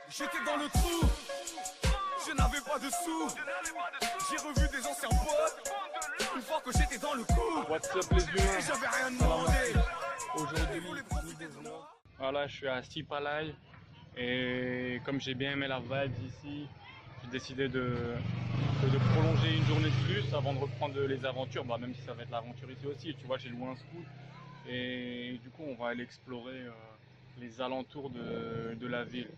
J'étais dans le trou, je n'avais pas de sous. J'ai revu des anciens potes, une fois que j'étais dans le coup. What's up les humains? J'avais rien demandé. Aujourd'hui, voilà, je suis à Sipalai et comme j'ai bien aimé la vibe ici, j'ai décidé de prolonger une journée de plus avant de reprendre les aventures, même si ça va être l'aventure ici aussi. Tu vois, j'ai loué un scoot et du coup on va aller explorer les alentours de la ville.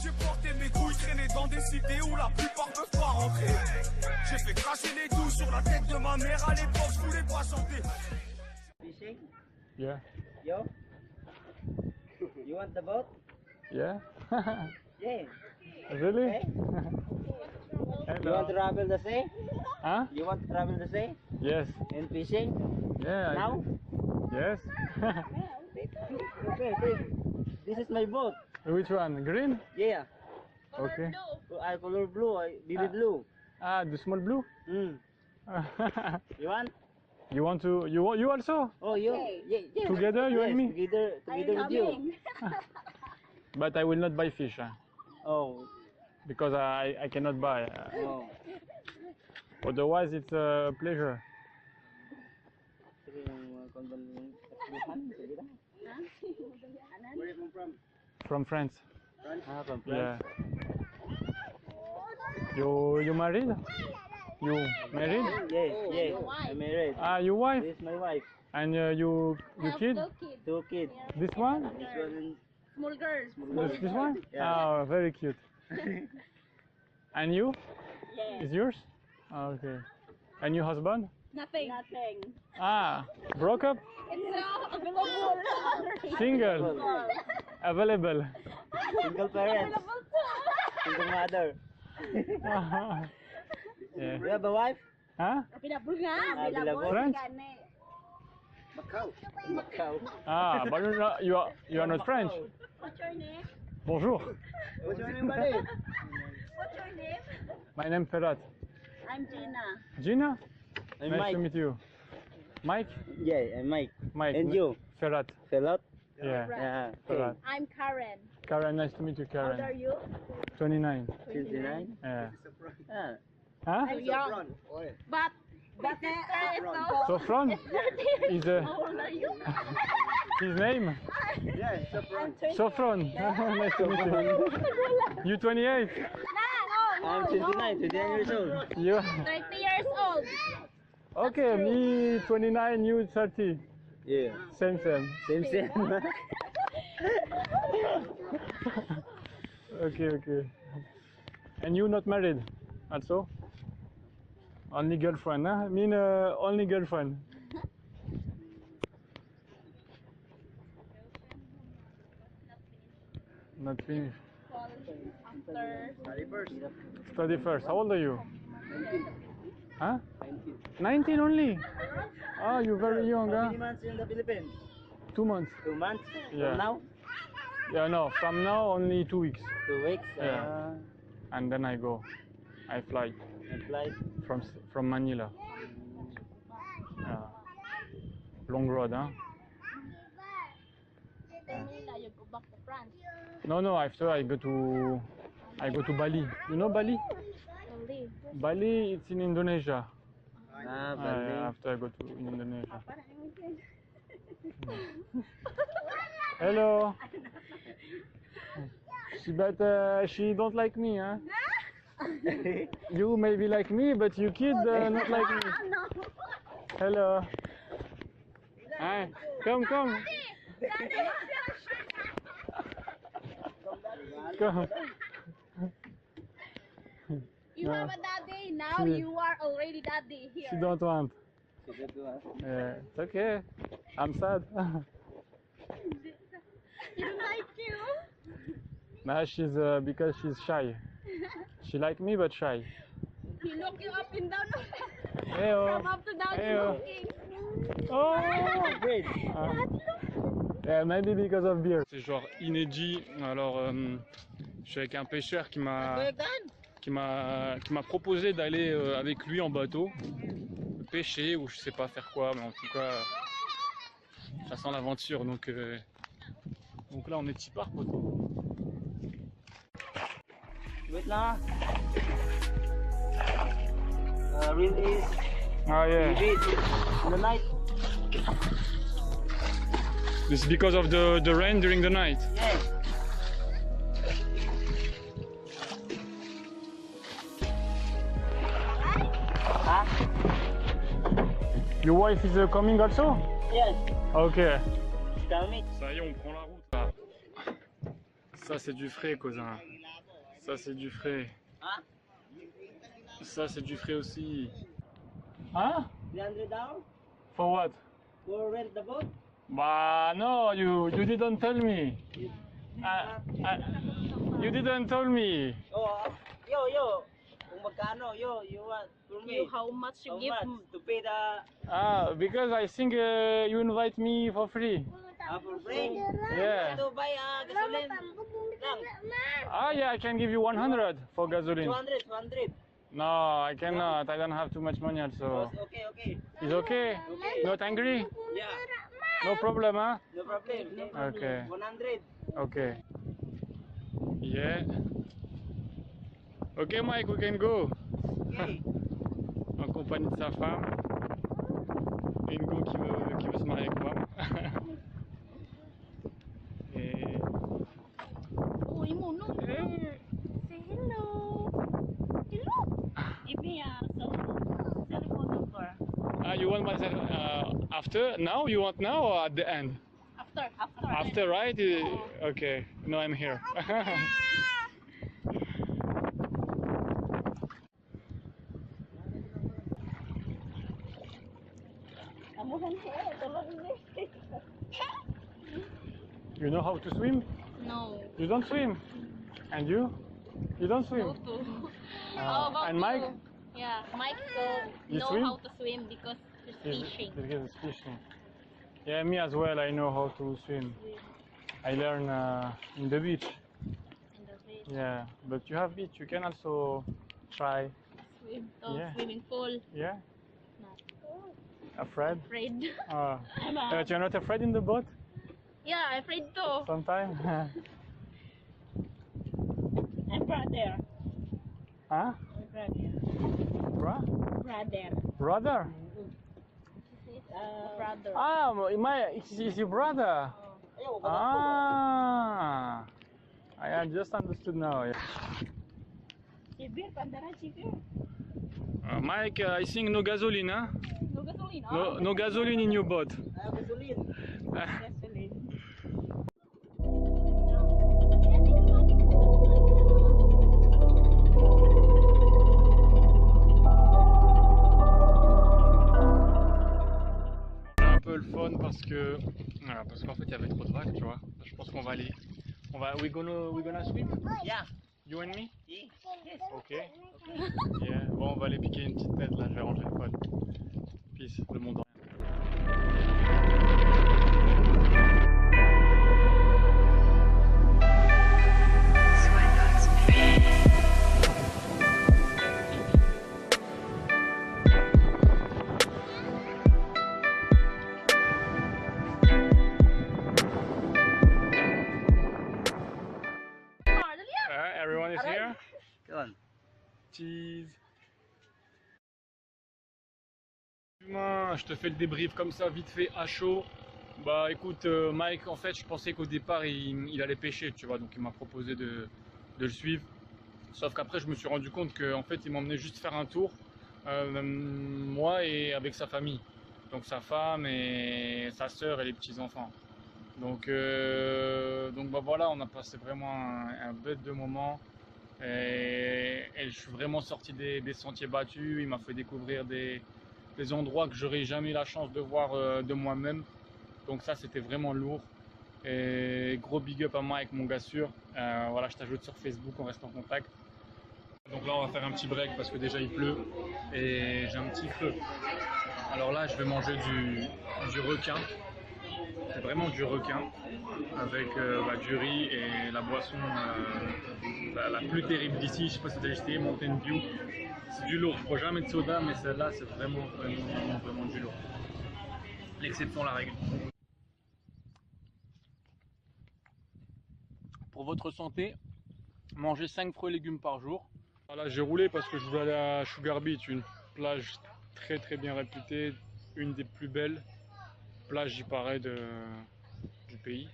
J'ai porté mes couilles, traîné dans des cités où la plupart peuvent pas rentrer. J'ai fait cracher les douches sur la tête de ma mère à l'époque, je voulais pas chanter. Fishing? Yeah. Yo? You want the boat? Yeah. Yeah. Really? Okay. Hello. You want to travel the sea? Huh? You want to travel the sea? Yes. And fishing? Yeah. Now? Yes. Okay, take. This is my boat. Which one? Green? Yeah. Okay. I color blue, baby blue. Ah, the small blue? Mm. You want? You want to? You also? Oh, you? Yeah, yeah. Together, you yes, and me? Together with you. But I will not buy fish, Oh. because I cannot buy. Oh. Otherwise, it's a pleasure. Where are you from? From France. Ah, from Yeah. France. You married? You married? Yes, yes. I'm married. Ah, your wife? This is my wife. And you kid? Two kids. This one? This one Small girls. This one? Yeah. Oh, very cute. And you? Yes. Is yours? Okay. And your husband? Nothing. Nothing. Ah, broke up? It's available. Single? Available? single parents. Single mother. Yeah. You have a wife? Huh? Available nga. Available. French? Macau. Macau. Ah, but you are not French. What's your name? Bonjour. What's your name, buddy? What's your name? My name Ferhat. I'm Gina. Gina? I'm Nice Mike. to meet you. Mike? Yeah, I'm Mike. Mike. And you? Ferhat. Felot? Yeah. Yeah. Ferhat. I'm Karen. Karen, nice to meet you, How old are Karen. you? 29. 29? Yeah. Ah. Huh? I'm young. But Sofron is How old are you? his name. Yeah, Saffron. Sofron. Nice to meet you. You 28. I'm 29, 29 years old. You? 30 years old. Okay, me 29, you 30. Yeah. Same. Same. Okay. And you not married? Also? Only girlfriend, huh? I mean, only girlfriend. Not finished. After Study first. How old are you? 19. Huh? 19. 19 only? Oh, you're very young, How many huh? months in the Philippines? 2 months. 2 months? Yeah. From now? Yeah, no, from now only 2 weeks. 2 weeks? Yeah. And then I go. I fly And flight? from Manila. Yeah. Long road, huh? Manila, you go back to France. No, after I go to Bali. You know Bali? Only. Bali, it's in Indonesia. Ah, Bali. After I go to Indonesia. Hello. She don't like me, huh? You maybe like me, but you kid not like me. Hello. Hi. Come. Come. You No. have a daddy. Now She- you are already daddy here. She don't want. She did to us. Yeah, it's okay. I'm sad. You don't like you? Nah, she's because she's shy. She like me but shy. He knock you up and down. Heyo. From up to down. Heyo. He's Oh. Great. Yeah, maybe because of beer. C'est genre inédit. Alors, je suis avec un pêcheur qui m'a proposé d'aller avec lui en bateau pêcher ou je sais pas faire quoi, mais en tout cas, ça sent l'aventure. Donc là, on est Tipar, poteau. Wait lang Rain is Ah yeah. heavy in the night. This is because of the rain during the night. Yeah. Huh? Your wife is coming also? Yes. Ok. Tell me. Ça y est, on prend la route là. Ça c'est du frais, cousin. Ça c'est du frais. Huh? Ça c'est du frais aussi. Hein? 300 down For what? for rent the boat. Bah no, you didn't tell me. You didn't tell me. Oh, yo. Kung magkano, you want for me? How much you How give? much to pay the Because I think you invite me for free. for free? Yeah. To buy gasoline. Lang. Yeah, I can give you 100 for gasoline. 200. No, I cannot. I don't have too much money also. Okay. It's okay? Okay. Not angry? Yeah. No problem, huh? No problem. Okay. 100. Okay. Yeah. Okay, Mike, we can go. Okay. En compagnie de sa femme. Ingo qui veut se marier avec moi. Et... Oh, Imo, no. Say hello. Hello. Give me a cell phone number. You want myself after? Now? You want now or at the end? After. After, right? Okay. No, I'm here. You know how to swim? No. You don't swim? And you? You don't swim? No too. How about And Mike? you? Yeah, Mike You know swim? how to swim because he's fishing. Because it's fishing. Yeah, me as well. I know how to swim. I learn in the beach. In the beach. Yeah, but you have beach. You can also try. Swim. Yeah. Swimming pool. Yeah. No. Afraid? Afraid. But you're not afraid in the boat? Yeah, I'm afraid too. Sometimes? And brother. Huh? Brother. Brother? Brother. It's your brother. I just understood now. Mike, I think no gasoline, huh? No gasoline. No gasoline in your boat. Gasoline. Un peu le fun parce que parce qu'en fait il y avait trop de vagues, tu vois. Je pense qu'on va aller. We gonna swim? Yeah. You and me? Yes. Ok. Yeah. Bon, on va aller piquer une petite tête là, je vais ranger le phone. Peace, le monde en rien. Everyone is here? Go on. Cheese. Je te fais le débrief comme ça, vite fait, à chaud. Bah écoute, Mike, en fait, je pensais qu'au départ, il allait pêcher, tu vois, donc il m'a proposé de le suivre. Sauf qu'après, je me suis rendu compte qu'en fait, il m'emmenait juste faire un tour, moi et avec sa famille. Donc sa femme et sa sœur et les petits-enfants. Donc bah voilà, on a passé vraiment un bête de moment. Et je suis vraiment sorti des sentiers battus. Il m'a fait découvrir des endroits que j'aurais jamais eu la chance de voir de moi-même. Donc ça, c'était vraiment lourd. Et gros big up à moi avec mon gars sûr. Voilà, je t'ajoute sur Facebook, on reste en contact. Donc là, on va faire un petit break parce que déjà il pleut et j'ai un petit creux. Alors là, je vais manger du requin. C'est vraiment du requin avec du riz et la boisson la plus terrible d'ici. Je sais pas si tu as essayé, Mountain Dew. C'est du lourd. Je ne bois jamais de soda, mais celle-là, c'est vraiment du lourd. L'exception, la règle. Pour votre santé, manger 5 fruits et légumes par jour. Voilà, j'ai roulé parce que je voulais aller à Sugar Beach, une plage très bien réputée, une des plus belles plages, j'y paraît, du pays.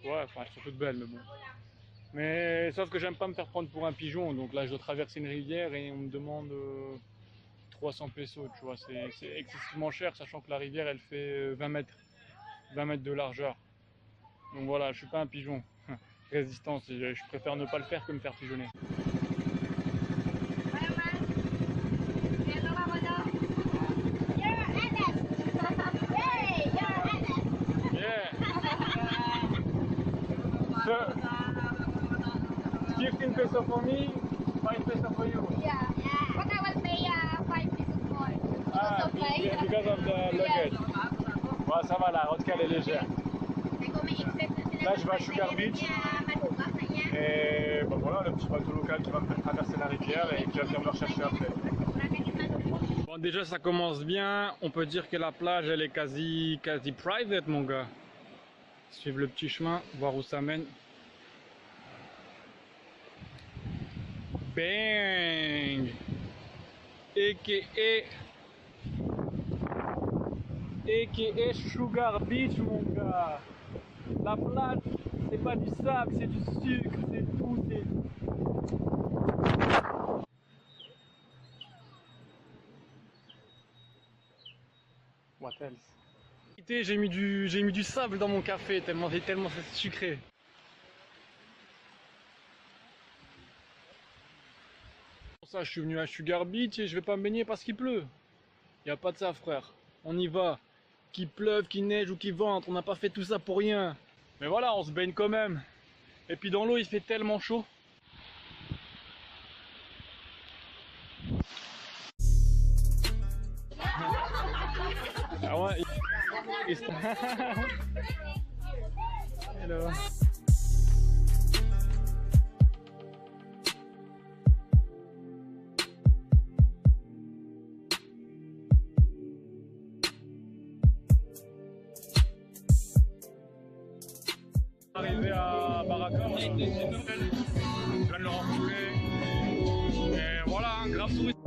Ouais, enfin, elles sont toutes belles, mais bon. Mais sauf que j'aime pas me faire prendre pour un pigeon, donc là je dois traverser une rivière et on me demande 300 pesos, tu vois, c'est excessivement cher, sachant que la rivière elle fait 20 mètres de largeur. Donc voilà, je suis pas un pigeon. Résistance, je préfère ne pas le faire que me faire pigeonner. So, 15 pesos for me, 5 pesos for you. Yeah, but I will pay 5 pesos more. Ah, because of the luggage. Ouais, ça va, la vodka elle est légère. Là, je vais à Sugar Beach. Et ben voilà, le petit bateau local qui va me faire traverser la rivière et qui va venir me rechercher après. Bon, déjà, ça commence bien. On peut dire que la plage, elle est quasi private, mon gars. Suivre le petit chemin, voir où ça mène. Bang! A.K.A. Sugar Beach, mon gars. La plage, c'est pas du sable, c'est du sucre, c'est tout, c'est... What else? J'ai mis du sable dans mon café, tellement c'est sucré. Pour ça, je suis venu à Sugar Beach et je vais pas me baigner parce qu'il pleut. Y a pas de ça, frère. On y va. Qu'il pleuve, qu'il neige ou qu'il vente, on n'a pas fait tout ça pour rien. Mais voilà, on se baigne quand même. Et puis dans l'eau, il fait tellement chaud. Ah ouais. Hello. Arrivé à Baraka, je viens de le rencontrer. Et voilà, un grave touriste.